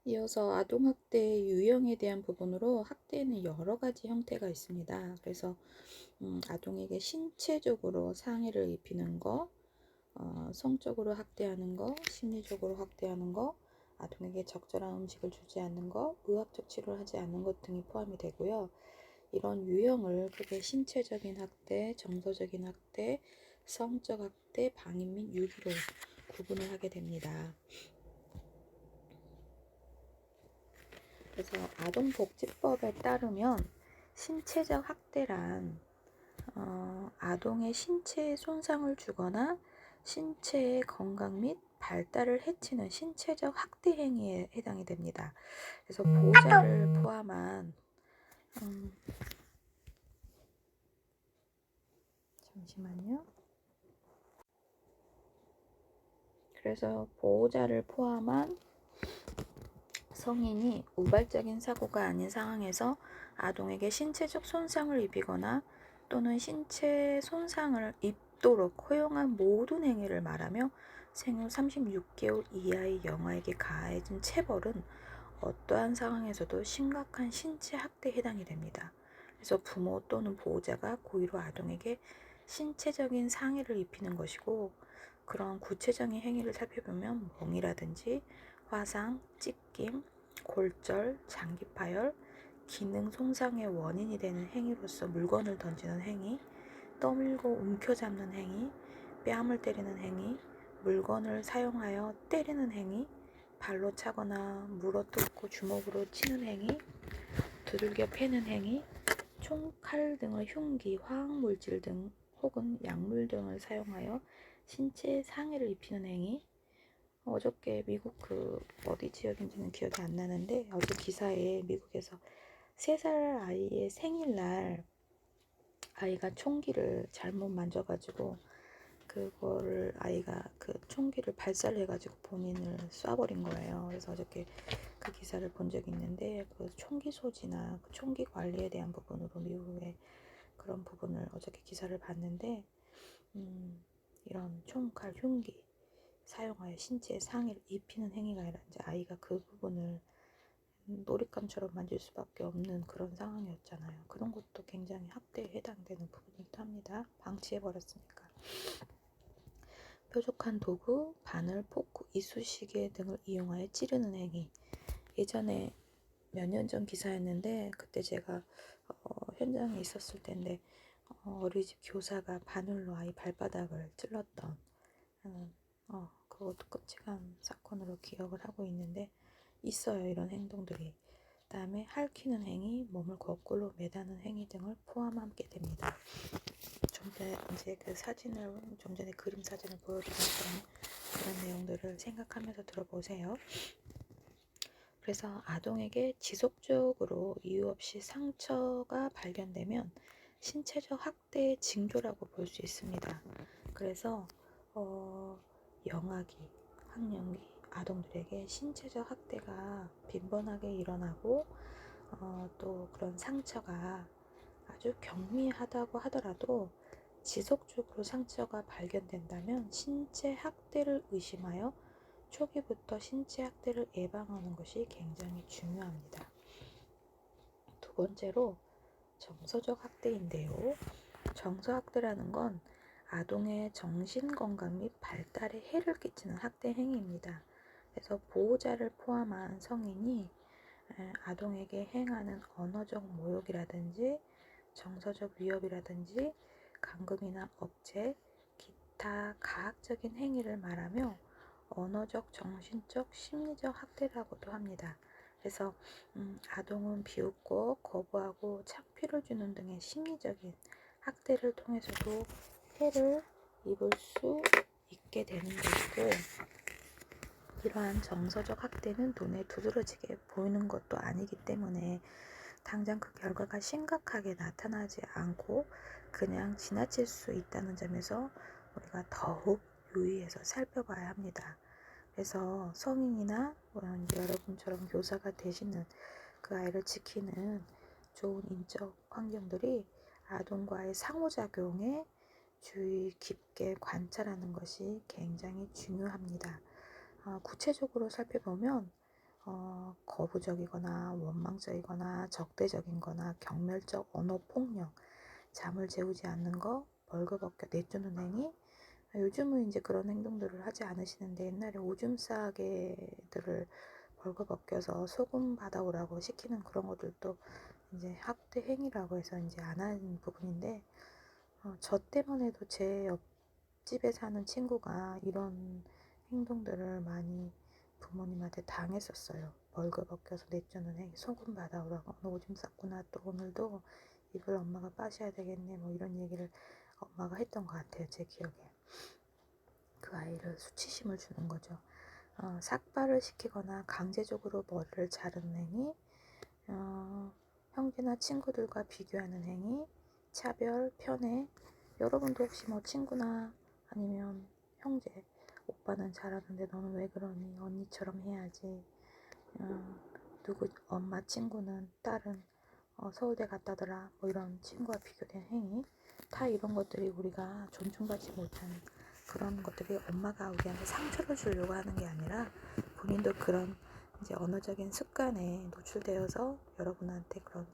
이어서 아동학대 유형에 대한 부분으로 학대에는 여러 가지 형태가 있습니다. 그래서 아동에게 신체적으로 상해를 입히는 거, 성적으로 학대하는 거, 심리적으로 학대하는 거, 아동에게 적절한 음식을 주지 않는 거, 의학적 치료를 하지 않는 것 등이 포함이 되고요. 이런 유형을 크게 신체적인 학대, 정서적인 학대, 성적 학대, 방임 및 유기로 구분을 하게 됩니다. 그래서 아동복지법에 따르면 신체적 학대란 아동의 신체에 손상을 주거나 신체의 건강 및 발달을 해치는 신체적 학대 행위에 해당이 됩니다. 그래서 보호자를 포함한 잠시만요. 그래서 보호자를 포함한 성인이 우발적인 사고가 아닌 상황에서 아동에게 신체적 손상을 입히거나 또는 신체 손상을 입도록 허용한 모든 행위를 말하며 생후 36개월 이하의 영아에게 가해진 체벌은 어떠한 상황에서도 심각한 신체 학대에 해당이 됩니다. 그래서 부모 또는 보호자가 고의로 아동에게 신체적인 상해를 입히는 것이고, 그런 구체적인 행위를 살펴보면 멍이라든지 화상, 찢김, 골절, 장기 파열, 기능 손상의 원인이 되는 행위로서 물건을 던지는 행위, 떠밀고 움켜잡는 행위, 뺨을 때리는 행위, 물건을 사용하여 때리는 행위, 발로 차거나 물어뜯고 주먹으로 치는 행위, 두들겨 패는 행위, 총, 칼 등의 흉기, 화학물질 등 혹은 약물 등을 사용하여 신체에 상해를 입히는 행위. 어저께 미국 어디 지역인지는 기억이 안 나는데 어제 기사에 미국에서 3살 아이의 생일날 아이가 총기를 잘못 만져가지고 그거를 아이가 그 총기를 발사를 해가지고 본인을 쏴버린 거예요. 그래서 어저께 그 기사를 본 적이 있는데 그 총기 소지나 그 총기 관리에 대한 부분으로 미국의 그런 부분을 어저께 기사를 봤는데 이런 총칼 흉기 사용하여 신체에 상해를 입히는 행위가 아니라 이제 아이가 그 부분을 놀잇감처럼 만질 수밖에 없는 그런 상황이었잖아요. 그런 것도 굉장히 학대에 해당되는 부분이기도 합니다. 방치해버렸으니까. 뾰족한 도구, 바늘, 포크, 이쑤시개 등을 이용하여 찌르는 행위. 예전에 몇 년 전 기사였는데 그때 제가 현장에 있었을 때인데 어린이집 교사가 바늘로 아이 발바닥을 찔렀던 그것도 끔찍한 사건으로 기억을 하고 있는데 있어요, 이런 행동들이. 그 다음에 핥히는 행위, 몸을 거꾸로 매다는 행위 등을 포함하게 됩니다. 좀 전에 이제 그 사진을 좀 전에 그림 사진을 보여드린 그런 내용들을 생각하면서 들어보세요. 그래서 아동에게 지속적으로 이유 없이 상처가 발견되면 신체적 학대의 징조라고 볼 수 있습니다. 그래서 영아기, 학령기 아동들에게 신체적 학대가 빈번하게 일어나고 또 그런 상처가 아주 경미하다고 하더라도 지속적으로 상처가 발견된다면 신체 학대를 의심하여 초기부터 신체 학대를 예방하는 것이 굉장히 중요합니다. 두 번째로 정서적 학대인데요. 정서학대라는 건 아동의 정신건강 및 발달에 해를 끼치는 학대 행위입니다. 그래서 보호자를 포함한 성인이 아동에게 행하는 언어적 모욕이라든지 정서적 위협이라든지 감금이나 억제, 기타 가학적인 행위를 말하며 언어적, 정신적, 심리적 학대라고도 합니다. 그래서 아동은 비웃고 거부하고 창피를 주는 등의 심리적인 학대를 통해서도 해를 입을 수 있게 되는 것이고, 이러한 정서적 학대는 눈에 두드러지게 보이는 것도 아니기 때문에 당장 그 결과가 심각하게 나타나지 않고 그냥 지나칠 수 있다는 점에서 우리가 더욱 유의해서 살펴봐야 합니다. 그래서 성인이나 여러분처럼 교사가 되시는 그 아이를 지키는 좋은 인적 환경들이 아동과의 상호작용에 주의 깊게 관찰하는 것이 굉장히 중요합니다. 구체적으로 살펴보면 거부적이거나 원망적이거나 적대적인거나 경멸적 언어폭력, 잠을 재우지 않는 거, 벌거벗겨 내쫓는 행위. 요즘은 이제 그런 행동들을 하지 않으시는데 옛날에 오줌 싸개들을 벌거벗겨서 소금 받아오라고 시키는 그런 것들도 이제 학대 행위라고 해서 이제 안 하는 부분인데, 저 때만 해도 제 옆집에 사는 친구가 이런 행동들을 많이 부모님한테 당했었어요. 벌거벗겨서 내쫓는 행위, 소금 받아오라고, 너 오줌 쌌구나, 또 오늘도 이걸 엄마가 빠셔야 되겠네, 뭐 이런 얘기를 엄마가 했던 것 같아요, 제 기억에. 그 아이를 수치심을 주는 거죠. 삭발을 시키거나 강제적으로 머리를 자르는 행위, 형제나 친구들과 비교하는 행위, 차별, 편애. 여러분도 혹시 뭐 친구나 아니면 형제, 오빠는 잘하는데 너는 왜 그러니? 언니처럼 해야지. 누구 엄마 친구는 딸은 서울대 갔다더라. 뭐 이런 친구와 비교된 행위. 다 이런 것들이 우리가 존중받지 못하는 그런 것들이 엄마가 우리한테 상처를 주려고 하는 게 아니라 본인도 그런 이제 언어적인 습관에 노출되어서 여러분한테 그런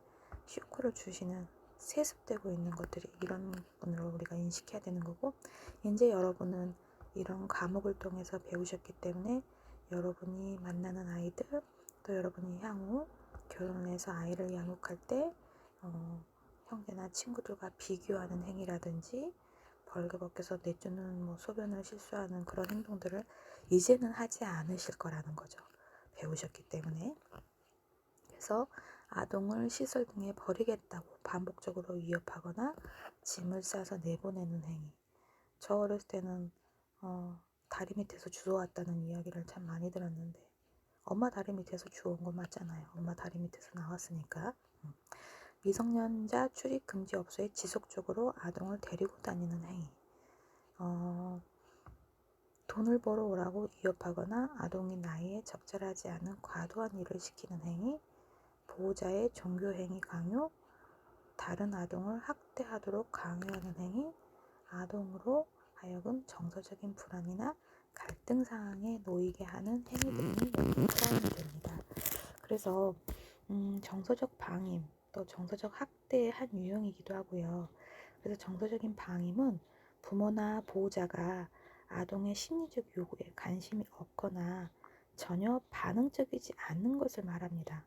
쇼크를 주시는 세습되고 있는 것들이 이런 부분으로 우리가 인식해야 되는 거고, 이제 여러분은 이런 과목을 통해서 배우셨기 때문에 여러분이 만나는 아이들, 또 여러분이 향후 결혼해서 아이를 양육할 때 형제나 친구들과 비교하는 행위라든지 벌거벗겨서 내쫓는 뭐 소변을 실수하는 그런 행동들을 이제는 하지 않으실 거라는 거죠. 배우셨기 때문에. 그래서 아동을 시설 등에 버리겠다고 반복적으로 위협하거나 짐을 싸서 내보내는 행위. 저 어렸을 때는 다리 밑에서 주워왔다는 이야기를 참 많이 들었는데, 엄마 다리 밑에서 주워온 거 맞잖아요. 엄마 다리 밑에서 나왔으니까. 미성년자 출입 금지 업소에 지속적으로 아동을 데리고 다니는 행위. 돈을 벌어 오라고 위협하거나 아동이 나이에 적절하지 않은 과도한 일을 시키는 행위. 보호자의 종교행위 강요, 다른 아동을 학대하도록 강요하는 행위, 아동으로 하여금 정서적인 불안이나 갈등 상황에 놓이게 하는 행위 등이 여기 포함이 됩니다. 그래서 정서적 방임, 또 정서적 학대의 한 유형이기도 하고요. 그래서 정서적인 방임은 부모나 보호자가 아동의 심리적 요구에 관심이 없거나 전혀 반응적이지 않는 것을 말합니다.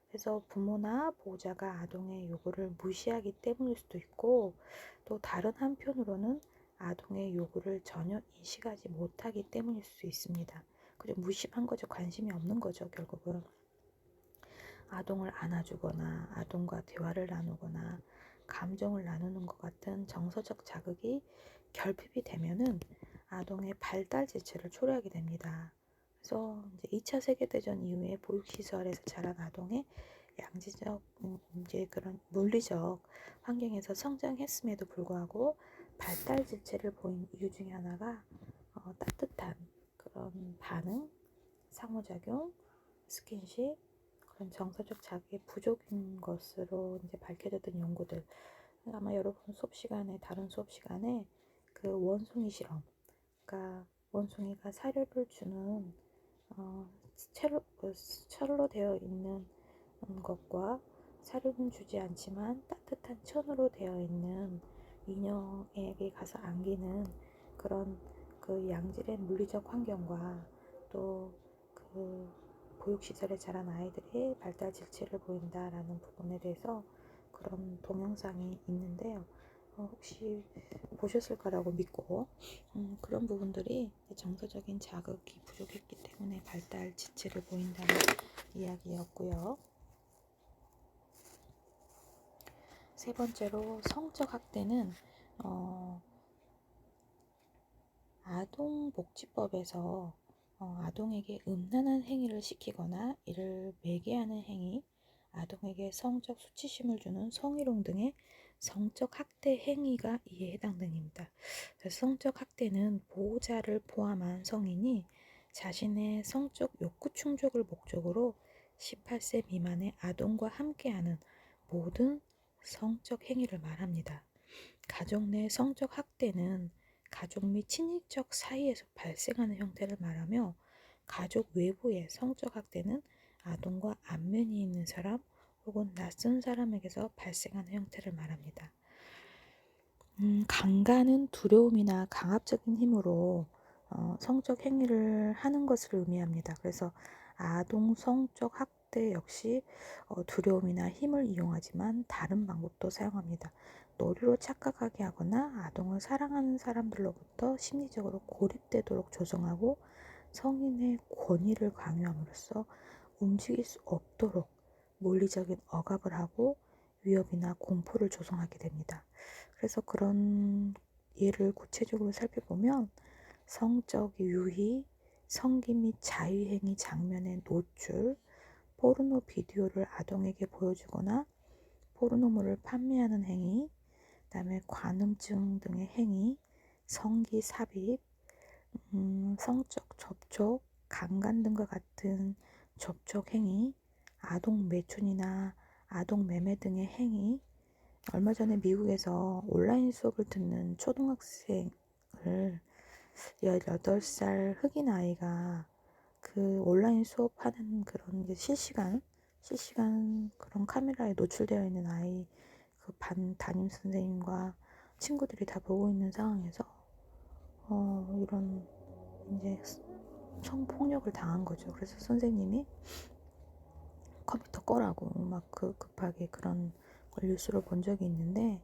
그래서 부모나 보호자가 아동의 요구를 무시하기 때문일 수도 있고, 또 다른 한편으로는 아동의 요구를 전혀 인식하지 못하기 때문일 수 있습니다. 그죠? 무심한 거죠. 관심이 없는 거죠, 결국은. 아동을 안아주거나 아동과 대화를 나누거나 감정을 나누는 것 같은 정서적 자극이 결핍이 되면은 아동의 발달 지체를 초래하게 됩니다. 그래서 이제 2차 세계대전 이후에 보육시설에서 자란 아동의 양지적 이제 그런 물리적 환경에서 성장했음에도 불구하고 발달 지체를 보인 이유 중에 하나가 따뜻한 그런 반응, 상호작용, 스킨십, 그런 정서적 자극의 부족인 것으로 이제 밝혀졌던 연구들. 아마 여러분 수업 시간에, 다른 수업 시간에 그 원숭이 실험, 그러니까 원숭이가 사료를 주는 철로 되어 있는 것과 사료는 주지 않지만 따뜻한 천으로 되어 있는 인형에게 가서 안기는 그런 그 양질의 물리적 환경과 또 그 보육시설에 자란 아이들이 발달 질체를 보인다라는 부분에 대해서 그런 동영상이 있는데요. 혹시 보셨을 거라고 믿고 그런 부분들이 정서적인 자극이 부족했기 때문에 발달 지체를 보인다는 이야기였고요. 세 번째로 성적 학대는 아동복지법에서 아동에게 음란한 행위를 시키거나 이를 매개하는 행위, 아동에게 성적 수치심을 주는 성희롱 등의 성적 학대 행위가 이에 해당됩니다. 성적 학대는 보호자를 포함한 성인이 자신의 성적 욕구 충족을 목적으로 18세 미만의 아동과 함께하는 모든 성적 행위를 말합니다. 가족 내 성적 학대는 가족 및 친인척 사이에서 발생하는 형태를 말하며, 가족 외부의 성적 학대는 아동과 안면이 있는 사람 혹은 낯선 사람에게서 발생하는 형태를 말합니다. 강간은 두려움이나 강압적인 힘으로 성적 행위를 하는 것을 의미합니다. 그래서 아동 성적 학대 역시 두려움이나 힘을 이용하지만 다른 방법도 사용합니다. 놀이로 착각하게 하거나 아동을 사랑하는 사람들로부터 심리적으로 고립되도록 조종하고 성인의 권위를 강요함으로써 움직일 수 없도록 물리적인 억압을 하고 위협이나 공포를 조성하게 됩니다. 그래서 그런 예를 구체적으로 살펴보면 성적 유희, 성기 및 자위행위 장면의 노출, 포르노 비디오를 아동에게 보여주거나 포르노물을 판매하는 행위, 그다음에 관음증 등의 행위, 성기 삽입, 성적 접촉, 강간 등과 같은 접촉 행위, 아동 매춘이나 아동 매매 등의 행위. 얼마 전에 미국에서 온라인 수업을 듣는 초등학생을 18살 흑인 아이가 그 온라인 수업하는 그런 이제 실시간 그런 카메라에 노출되어 있는 아이 그 반 담임 선생님과 친구들이 다 보고 있는 상황에서 이런 이제 성폭력을 당한 거죠. 그래서 선생님이 컴퓨터 꺼라고 막 급하게 그런 걸 뉴스로 본 적이 있는데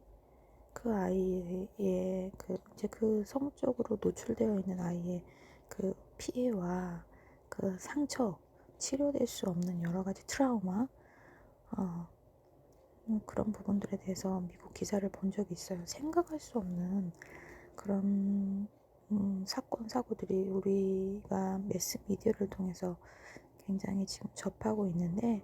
그 아이의 이제 그 성적으로 노출되어 있는 아이의 그 피해와 그 상처, 치료될 수 없는 여러 가지 트라우마, 그런 부분들에 대해서 미국 기사를 본 적이 있어요. 생각할 수 없는 그런 사건, 사고들이 우리가 매스미디어를 통해서 굉장히 지금 접하고 있는데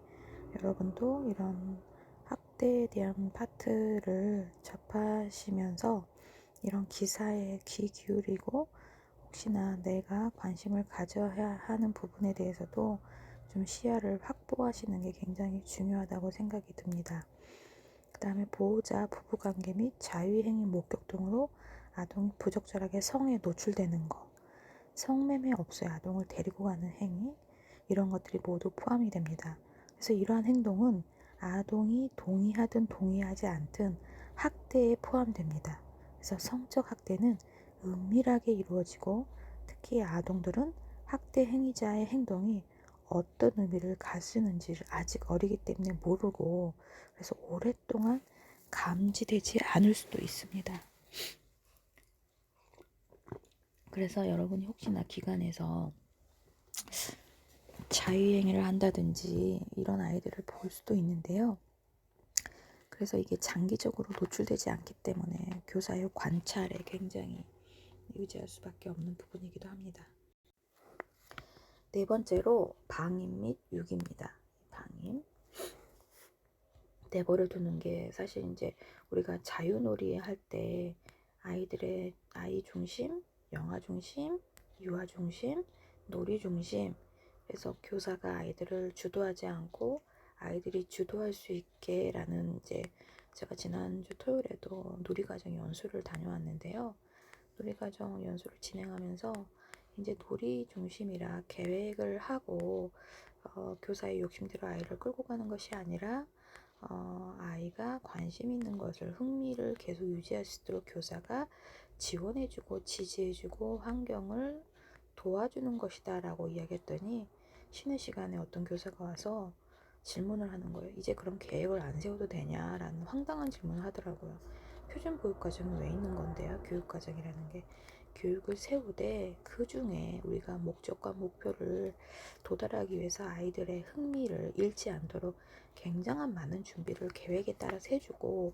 여러분도 이런 학대에 대한 파트를 접하시면서 이런 기사에 귀 기울이고 혹시나 내가 관심을 가져야 하는 부분에 대해서도 좀 시야를 확보하시는 게 굉장히 중요하다고 생각이 듭니다. 그 다음에 보호자, 부부관계 및 자유행위 목격 등으로 아동이 부적절하게 성에 노출되는 거, 성매매 업소에 아동을 데리고 가는 행위, 이런 것들이 모두 포함이 됩니다. 그래서 이러한 행동은 아동이 동의하든 동의하지 않든 학대에 포함됩니다. 그래서 성적 학대는 은밀하게 이루어지고 특히 아동들은 학대 행위자의 행동이 어떤 의미를 가지는지를 아직 어리기 때문에 모르고 그래서 오랫동안 감지되지 않을 수도 있습니다. 그래서 여러분이 혹시나 기관에서 자유행위를 한다든지 이런 아이들을 볼 수도 있는데요. 그래서 이게 장기적으로 노출되지 않기 때문에 교사의 관찰에 굉장히 의지할 수밖에 없는 부분이기도 합니다. 네 번째로 방임 및 유기입니다. 방임. 내버려 두는 게 사실 이제 우리가 자유놀이 할 때 아이들의 아이 중심, 영아 중심, 유아 중심, 놀이 중심, 그래서 교사가 아이들을 주도하지 않고 아이들이 주도할 수 있게 라는 이제 제가 지난주 토요일에도 놀이과정 연수를 다녀왔는데요. 놀이과정 연수를 진행하면서 이제 놀이 중심이라 계획을 하고 교사의 욕심대로 아이를 끌고 가는 것이 아니라 아이가 관심 있는 것을 흥미를 계속 유지할 수 있도록 교사가 지원해주고 지지해주고 환경을 도와주는 것이다 라고 이야기했더니 쉬는 시간에 어떤 교사가 와서 질문을 하는 거예요. 이제 그럼 계획을 안 세워도 되냐라는 황당한 질문을 하더라고요. 표준보육과정은 왜 있는 건데요? 교육과정이라는 게 교육을 세우되 그 중에 우리가 목적과 목표를 도달하기 위해서 아이들의 흥미를 잃지 않도록 굉장한 많은 준비를 계획에 따라서 해주고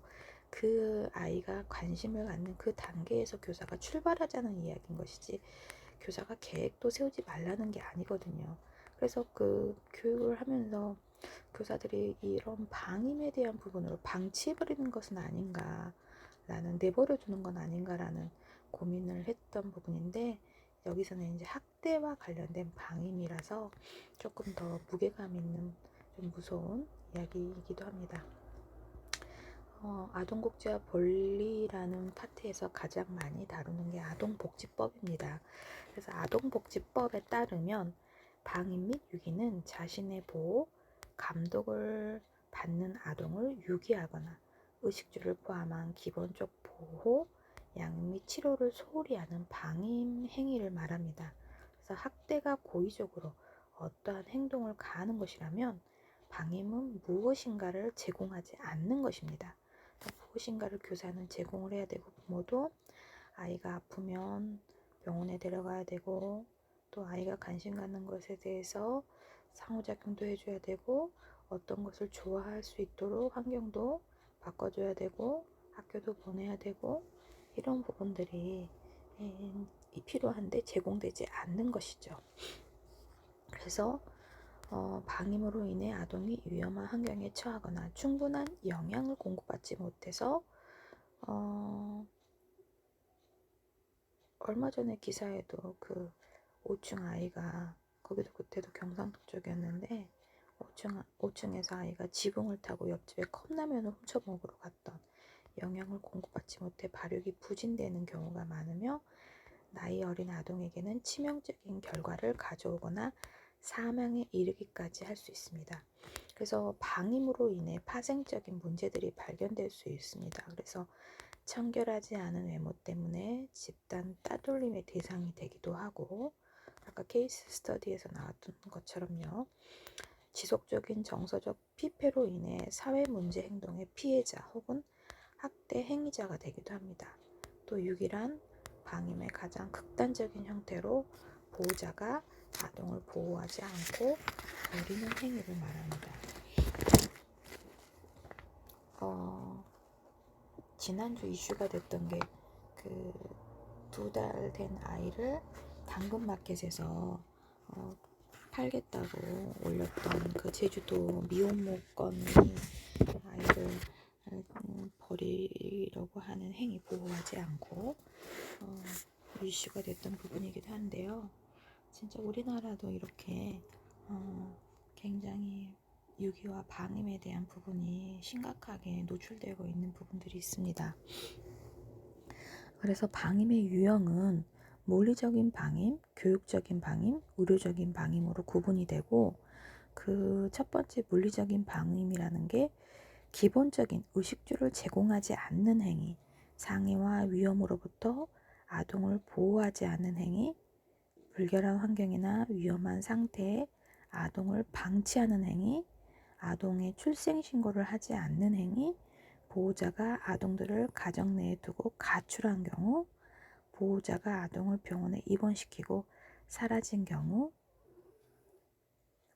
그 아이가 관심을 갖는 그 단계에서 교사가 출발하자는 이야기인 것이지 교사가 계획도 세우지 말라는 게 아니거든요. 그래서 그 교육을 하면서 교사들이 이런 방임에 대한 부분으로 방치해버리는 것은 아닌가라는 내버려 두는 건 아닌가라는 고민을 했던 부분인데 여기서는 이제 학대와 관련된 방임이라서 조금 더 무게감 있는 좀 무서운 이야기이기도 합니다. 아동복지와 권리라는 파트에서 가장 많이 다루는 게 아동복지법입니다. 그래서 아동복지법에 따르면 방임 및 유기는 자신의 보호, 감독을 받는 아동을 유기하거나 의식주를 포함한 기본적 보호, 양육 및 치료를 소홀히 하는 방임 행위를 말합니다. 그래서 학대가 고의적으로 어떠한 행동을 가하는 것이라면 방임은 무엇인가를 제공하지 않는 것입니다. 무엇인가를 교사는 제공을 해야 되고, 부모도 아이가 아프면 병원에 데려가야 되고, 또 아이가 관심 갖는 것에 대해서 상호작용도 해줘야 되고, 어떤 것을 좋아할 수 있도록 환경도 바꿔줘야 되고, 학교도 보내야 되고, 이런 부분들이 필요한데 제공되지 않는 것이죠. 그래서 방임으로 인해 아동이 위험한 환경에 처하거나 충분한 영양을 공급받지 못해서 얼마 전에 기사에도 그 5층 아이가, 거기도 그때도 경상도 쪽이었는데 5층에서 아이가 지붕을 타고 옆집에 컵라면을 훔쳐 먹으러 갔던, 영양을 공급받지 못해 발육이 부진되는 경우가 많으며 나이 어린 아동에게는 치명적인 결과를 가져오거나 사망에 이르기까지 할 수 있습니다. 그래서 방임으로 인해 파생적인 문제들이 발견될 수 있습니다. 그래서 청결하지 않은 외모 때문에 집단 따돌림의 대상이 되기도 하고, 아까 케이스 스터디에서 나왔던 것처럼요, 지속적인 정서적 피폐로 인해 사회 문제 행동의 피해자 혹은 학대 행위자가 되기도 합니다. 또 유기란 방임의 가장 극단적인 형태로 보호자가 아동을 보호하지 않고 버리는 행위를 말합니다. 지난주 이슈가 됐던 게 그 2달 된 아이를 당근마켓에서 팔겠다고 올렸던 그 제주도 미혼모건이 아이를 버리려고 하는 행위, 보호하지 않고 이슈가 됐던 부분이기도 한데요. 진짜 우리나라도 이렇게 굉장히 유기와 방임에 대한 부분이 심각하게 노출되고 있는 부분들이 있습니다. 그래서 방임의 유형은 물리적인 방임, 교육적인 방임, 의료적인 방임으로 구분이 되고, 그 첫 번째 물리적인 방임이라는 게 기본적인 의식주를 제공하지 않는 행위, 상해와 위험으로부터 아동을 보호하지 않는 행위, 불결한 환경이나 위험한 상태에 아동을 방치하는 행위, 아동의 출생신고를 하지 않는 행위, 보호자가 아동들을 가정 내에 두고 가출한 경우, 보호자가 아동을 병원에 입원시키고 사라진 경우,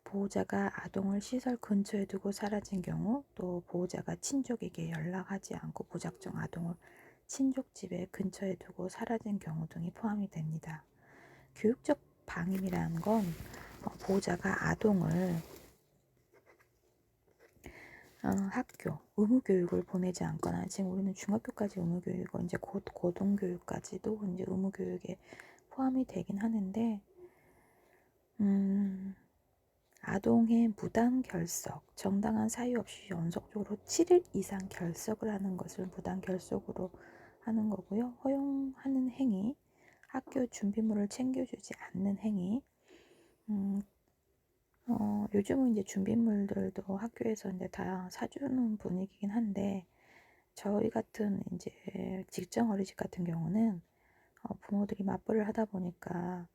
보호자가 아동을 시설 근처에 두고 사라진 경우, 또 보호자가 친족에게 연락하지 않고 무작정 아동을 친족 집에 근처에 두고 사라진 경우 등이 포함이 됩니다. 교육적 방임이라는 건 보호자가 아동을 학교, 의무교육을 보내지 않거나, 지금 우리는 중학교까지 의무교육이고 이제 곧 고등교육까지도 이제 의무교육에 포함이 되긴 하는데, 아동의 무단 결석, 정당한 사유 없이 연속적으로 7일 이상 결석을 하는 것을 무단 결석으로 하는 거고요. 허용하는 행위, 학교 준비물을 챙겨주지 않는 행위, 요즘은 이제 준비물들도 학교에서 이제 다 사주는 분위기긴 한데, 저희 같은 이제 직장 어린이집 같은 경우는 부모들이 맞벌이를 하다 보니까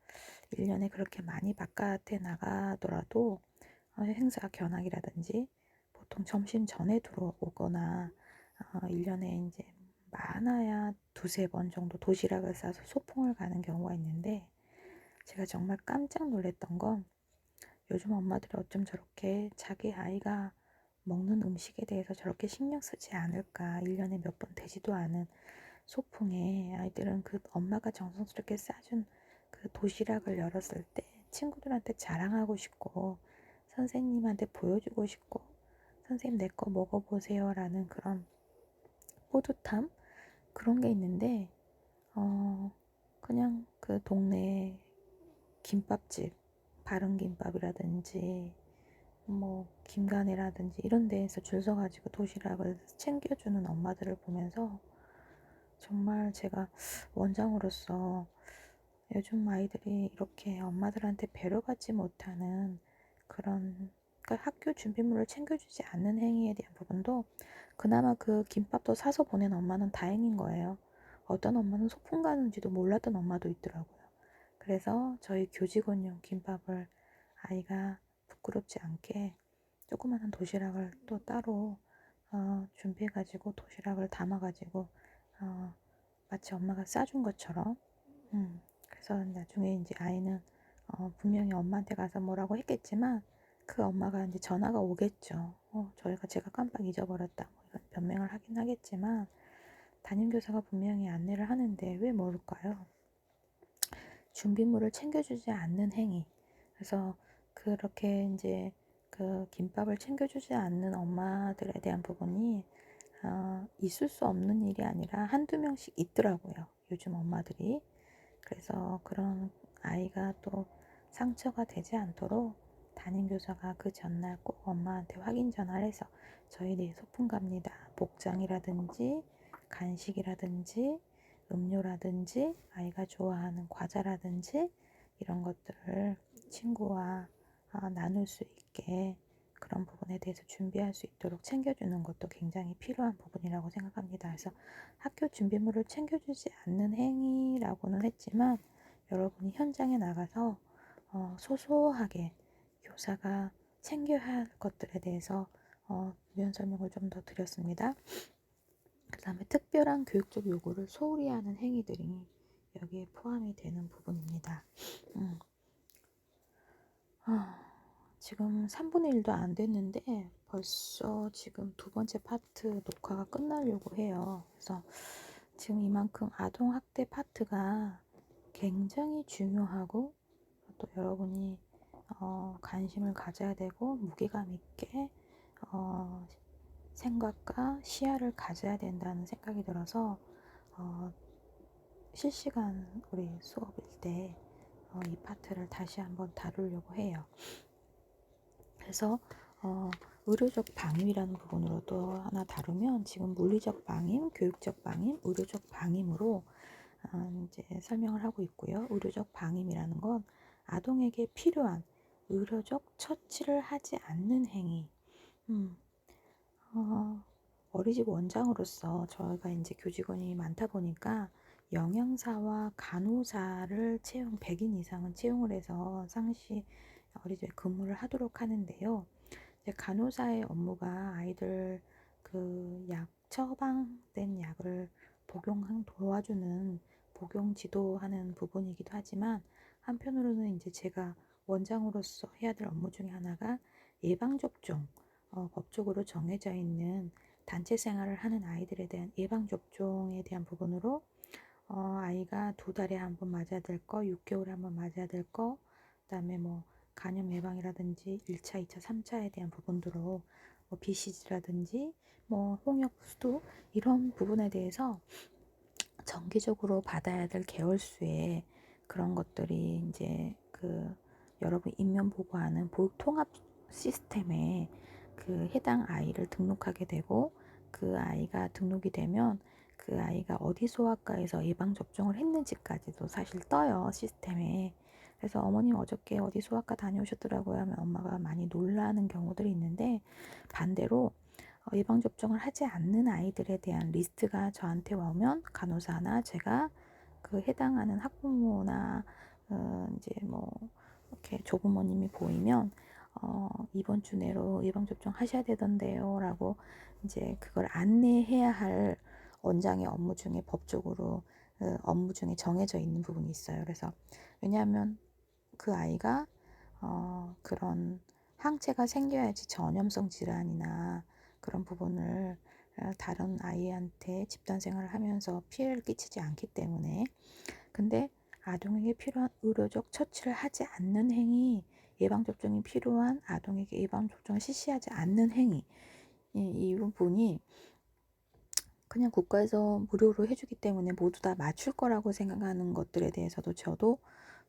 1년에 그렇게 많이 바깥에 나가더라도 행사 견학이라든지 보통 점심 전에 들어오거나 1년에 이제 많아야 2-3번 정도 도시락을 싸서 소풍을 가는 경우가 있는데, 제가 정말 깜짝 놀랐던 건 요즘 엄마들이 어쩜 저렇게 자기 아이가 먹는 음식에 대해서 저렇게 신경 쓰지 않을까. 1년에 몇 번 되지도 않은 소풍에 아이들은 그 엄마가 정성스럽게 싸준 그 도시락을 열었을 때 친구들한테 자랑하고 싶고, 선생님한테 보여주고 싶고, 선생님 내 거 먹어보세요 라는 그런 뿌듯함, 그런 게 있는데, 그냥 그 동네 김밥집, 바른김밥이라든지 뭐 김간이라든지 이런 데에서 줄 서가지고 도시락을 챙겨주는 엄마들을 보면서 정말 제가 원장으로서 요즘 아이들이 이렇게 엄마들한테 배려받지 못하는 그런, 그러니까 학교 준비물을 챙겨주지 않는 행위에 대한 부분도 그나마 그 김밥도 사서 보낸 엄마는 다행인 거예요. 어떤 엄마는 소풍 가는지도 몰랐던 엄마도 있더라고요. 그래서 저희 교직원용 김밥을 아이가 부끄럽지 않게 조그마한 도시락을 또 따로 준비해가지고 도시락을 담아가지고 마치 엄마가 싸준 것처럼 그래서 나중에 이제 아이는 분명히 엄마한테 가서 뭐라고 했겠지만 그 엄마가 이제 전화가 오겠죠. 제가 깜빡 잊어버렸다. 뭐 이런 변명을 하긴 하겠지만 담임교사가 분명히 안내를 하는데 왜 모를까요? 준비물을 챙겨주지 않는 행위. 그래서 그렇게 이제 그 김밥을 챙겨주지 않는 엄마들에 대한 부분이 있을 수 없는 일이 아니라 한두 명씩 있더라고요. 요즘 엄마들이. 그래서 그런 아이가 또 상처가 되지 않도록 담임교사가 그 전날 꼭 엄마한테 확인 전화를 해서 저희 내일 소풍 갑니다. 복장이라든지 간식이라든지 음료라든지 아이가 좋아하는 과자라든지 이런 것들을 친구와 나눌 수 있게 그런 부분에 대해서 준비할 수 있도록 챙겨주는 것도 굉장히 필요한 부분이라고 생각합니다. 그래서 학교 준비물을 챙겨주지 않는 행위라고는 했지만 여러분이 현장에 나가서 소소하게 교사가 챙겨야 할 것들에 대해서 유연 설명을 좀 더 드렸습니다. 그 다음에 특별한 교육적 요구를 소홀히 하는 행위들이 여기에 포함이 되는 부분입니다. 지금 3분의 1도 안 됐는데 벌써 지금 두 번째 파트 녹화가 끝나려고 해요. 그래서 지금 이만큼 아동학대 파트가 굉장히 중요하고 또 여러분이 관심을 가져야 되고 무게감 있게 생각과 시야를 가져야 된다는 생각이 들어서 실시간 우리 수업일 때 이 파트를 다시 한번 다루려고 해요. 그래서 의료적 방임이라는 부분으로도 하나 다루면 지금 물리적 방임, 교육적 방임, 의료적 방임으로 이제 설명을 하고 있고요. 의료적 방임이라는 건 아동에게 필요한 의료적 처치를 하지 않는 행위. 어린이집 원장으로서 저희가 이제 교직원이 많다 보니까 영양사와 간호사를 100인 이상은 채용을 해서 상시 어린이집에 근무를 하도록 하는데요. 이제 간호사의 업무가 아이들 그 약 처방된 약을 도와주는 복용 지도하는 부분이기도 하지만 한편으로는 이제 제가 원장으로서 해야 될 업무 중에 하나가 예방접종, 법적으로 정해져 있는 단체 생활을 하는 아이들에 대한 예방접종에 대한 부분으로 아이가 2달에 한 번 맞아야 될 거, 6개월에 한 번 맞아야 될 거, 그다음에 뭐 간염 예방이라든지 1차, 2차, 3차에 대한 부분들로 뭐 BCG라든지 뭐 홍역, 수두 이런 부분에 대해서 정기적으로 받아야 될 개월수의 그런 것들이 이제 그 여러분 인면 보고하는 보육 통합 시스템에 그 해당 아이를 등록하게 되고 그 아이가 등록이 되면 그 아이가 어디 소아과에서 예방접종을 했는지까지도 사실 떠요, 시스템에. 그래서 어머님 어저께 어디 소아과 다녀오셨더라고요 하면 엄마가 많이 놀라는 경우들이 있는데 반대로 예방접종을 하지 않는 아이들에 대한 리스트가 저한테 오면 간호사나 제가 그 해당하는 학부모나 이제 뭐 이렇게 조부모님이 보이면 이번 주 내로 예방접종 하셔야 되던데요 라고 이제 그걸 안내해야 할 원장의 업무 중에 법적으로 업무 중에 정해져 있는 부분이 있어요. 그래서 왜냐하면 그 아이가 그런 항체가 생겨야지 전염성 질환이나 그런 부분을 다른 아이한테 집단 생활을 하면서 피해를 끼치지 않기 때문에. 근데 아동에게 필요한 의료적 처치를 하지 않는 행위, 예방접종이 필요한 아동에게 예방접종을 실시하지 않는 행위, 이 부분이 그냥 국가에서 무료로 해주기 때문에 모두 다 맞출 거라고 생각하는 것들에 대해서도 저도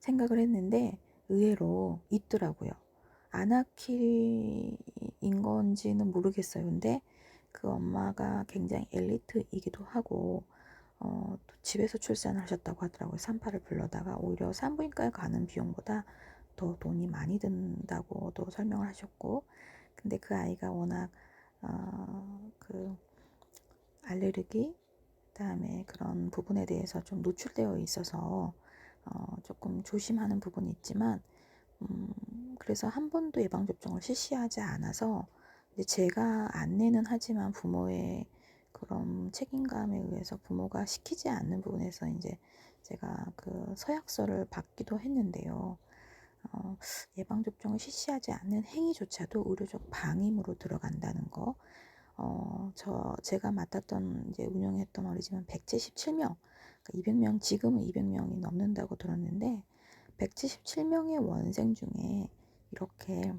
생각을 했는데 의외로 있더라고요. 아나키인 건지는 모르겠어요. 근데 그 엄마가 굉장히 엘리트이기도 하고 또 집에서 출산을 하셨다고 하더라고요. 산파를 불러다가 오히려 산부인과에 가는 비용보다 더 돈이 많이 든다고도 설명을 하셨고, 근데 그 아이가 워낙 그 알레르기, 그다음에 그런 부분에 대해서 좀 노출되어 있어서 조금 조심하는 부분이 있지만, 그래서 한 번도 예방접종을 실시하지 않아서, 이제 제가 안내는 하지만 부모의 그런 책임감에 의해서 부모가 시키지 않는 부분에서 이제 제가 그 서약서를 받기도 했는데요. 예방접종을 실시하지 않는 행위조차도 의료적 방임으로 들어간다는 거. 제가 맡았던 이제 운영했던 어린이집은 177명, 그러니까 200명, 지금은 200명이 넘는다고 들었는데 177명의 원생 중에 이렇게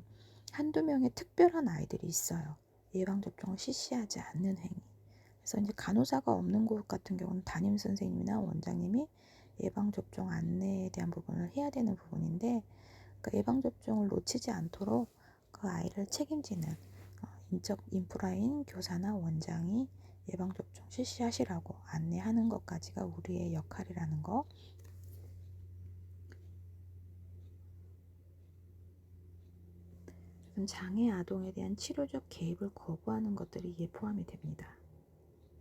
한두 명의 특별한 아이들이 있어요. 예방접종을 실시하지 않는 행위. 그래서 이제 간호사가 없는 곳 같은 경우는 담임 선생님이나 원장님이 예방접종 안내에 대한 부분을 해야 되는 부분인데, 그 예방접종을 놓치지 않도록 그 아이를 책임지는 인적 인프라인 교사나 원장이 예방접종 실시하시라고 안내하는 것까지가 우리의 역할이라는 거. 장애 아동에 대한 치료적 개입을 거부하는 것들이 포함이 됩니다.